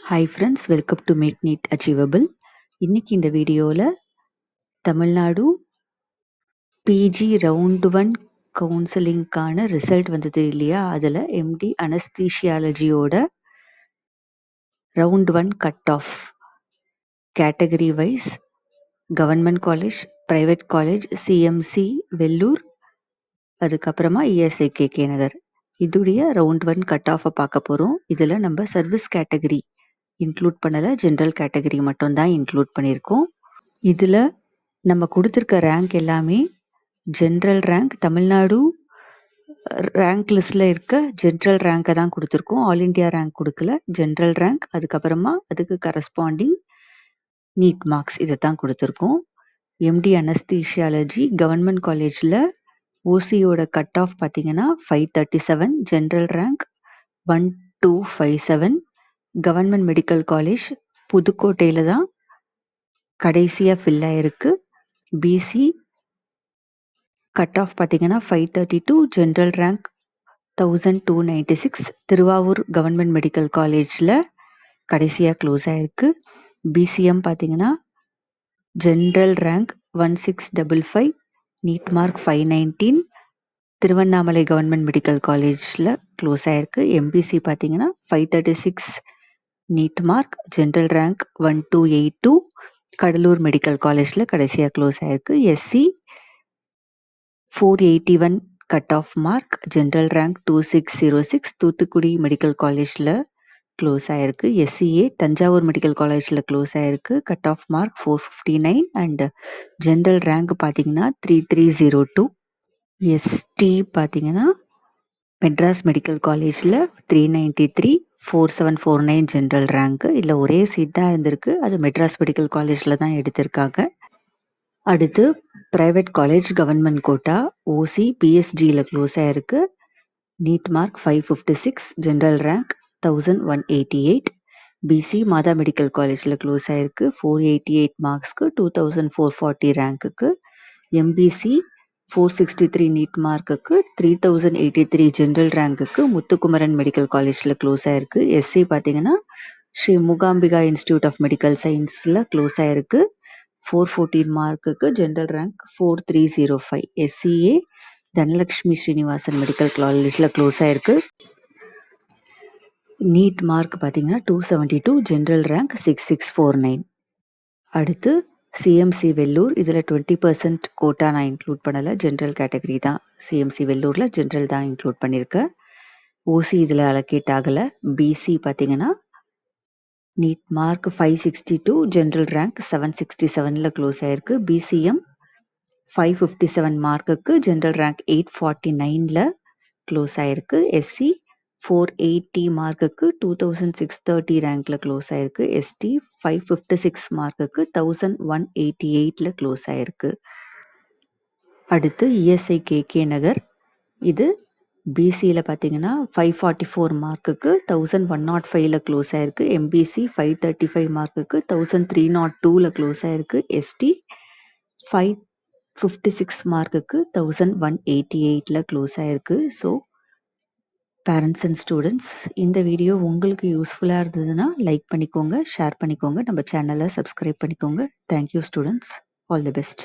Hi friends, welcome to make NEET achievable. இன்னைக்கு இந்த வீடியோவில் தமிழ்நாடு பிஜி ரவுண்ட் 1 கவுன்சிலிங்க்கான ரிசல்ட் வந்தது இல்லையா, அதில் எம்டி அனஸ்தீஷியாலஜியோட round 1 cut off category wise government college, private college, CMC Vellore, அதுக்கப்புறமா இஎஸ்ஐ கேகே நகர், இதுடைய ரவுண்ட் 1 கட் ஆஃபை பார்க்க போகிறோம். இதில் நம்ம சர்வீஸ் கேட்டகரி இன்க்ளூட் பண்ணலை, ஜென்ரல் கேட்டகரி மட்டும்தான் இன்க்ளூட் பண்ணியிருக்கோம். இதில் நம்ம கொடுத்துருக்க ரேங்க் எல்லாமே ஜென்ரல் ரேங்க், தமிழ்நாடு ரேங்க் லிஸ்ட்டில் இருக்க ஜென்ரல் ரேங்கை தான் கொடுத்துருக்கோம். ஆல் இண்டியா ரேங்க் கொடுக்கல, ஜென்ரல் ரேங்க், அதுக்கப்புறமா அதுக்கு கரஸ்பாண்டிங் நீட் மார்க்ஸ் இதை தான் கொடுத்துருக்கோம். எம்டி அனஸ்தீஷியாலஜி கவர்மெண்ட் காலேஜில் ஓசியோட கட் ஆஃப் பார்த்தீங்கன்னா 537, general rank 1257. Government medical college புதுக்கோட்டையில் தான் கடைசியாக ஃபில் ஆகிருக்கு. பிசி கட் ஆஃப் பார்த்தீங்கன்னா 532, general rank 1296. Thiruvarur government medical காலேஜில் கடைசியாக க்ளோஸ் ஆகிருக்கு. பிசிஎம் பார்த்தீங்கன்னா general rank 1655, NEET mark 519. Tiruvannamalai government medical காலேஜில் க்ளோஸ் ஆகிருக்கு. எம்பிசி பார்த்தீங்கன்னா 536, NEET mark, general rank 1282. Cuddalore medical காலேஜில் கடைசியாக க்ளோஸ் ஆகிருக்கு. SC 481 cut off mark, general rank 2606. Thoothukudi medical காலேஜில் க்ளோஸ் ஆகிருக்கு. எஸ்சிஏ தஞ்சாவூர் மெடிக்கல் காலேஜில் க்ளோஸ் ஆகிருக்கு. Cut off mark 459 and general rank பார்த்தீங்கன்னா 3302. எஸ்டி பார்த்தீங்கன்னா மெட்ராஸ் மெடிக்கல் காலேஜில் 393, 4749 ஜென்ரல் ரேங்க்கு. இதில் ஒரே சீட் தான் இருந்திருக்கு, அது மெட்ராஸ் மெடிக்கல் காலேஜில் தான் எடுத்திருக்காங்க. அடுத்து private college government quota OC பிஎஸ்ஜியில் க்ளோஸ் ஆகிருக்கு. NEET mark 556, general rank 1188. BC Madha medical காலேஜில் க்ளோஸ் ஆகிருக்கு. 488 மார்க்ஸ்க்கு 2440 ரேங்க்குக்கு. எம்பிசி 463 நீட் மார்க்குக்கு 3083 ஜென்ரல் ரேங்க்குக்கு முத்துக்குமரன் மெடிக்கல் காலேஜில் க்ளோஸ் ஆகிருக்கு. எஸ்சி பார்த்தீங்கன்னா Sri Mookambika institute of medical சயின்ஸில் க்ளோஸ் ஆகிருக்கு. 414 மார்க்குக்கு, general rank 4305. SCA Dhanalakshmi Srinivasan medical காலேஜில் க்ளோஸ் ஆகிருக்கு. நீட் மார்க் பார்த்தீங்கன்னா 272, ஜென்ரல் ரேங்க் 6649. அடுத்து சிஎம்சி வெல்லூர், இதில் 20% கோட்டா நான் இன்க்ளூட் பண்ணலை, ஜென்ரல் கேட்டகரி தான். சிஎம்சி வெல்லூரில் ஜென்ரல் தான் இன்க்ளூட் பண்ணியிருக்கேன். ஓசி இதில் அலோகேட் ஆகலை. பிசி பார்த்தீங்கன்னா NEET mark 562, general rank 767 close ஆகிருக்கு. பிசிஎம் 557 மார்க்குக்கு, ஜென்ரல் ரேங்க் 849 க்ளோஸ் ஆகிருக்கு. எஸ்சி 480 மார்க்குக்கு 2630 ரேங்க்கில் க்ளோஸ் ஆகிருக்கு. எஸ்டி 556 மார்க்குக்கு 1188 க்ளோஸ் ஆகிருக்கு. அடுத்து இஎஸ்ஐ கேகே நகர், இது பிசியில் பார்த்தீங்கன்னா 544 மார்க்குக்கு 1105 க்ளோஸ் ஆகிருக்கு. எம்பிசி 535 மார்க்குக்கு 1302 க்ளோஸ் ஆகிருக்கு. எஸ்டி 556 மார்க்குக்கு 1188 க்ளோஸ் ஆகிருக்கு. ஸோ பேரண்ட்ஸ் அண்ட் ஸ்டூடெண்ட்ஸ், இந்த வீடியோ உங்களுக்கு யூஸ்ஃபுல்லாக இருந்ததுன்னா லைக் பண்ணிக்கோங்க, ஷேர் பண்ணிக்கோங்க, நம்ம சேனலை சப்ஸ்கிரைப் பண்ணிக்கோங்க. Thank you students, all the best.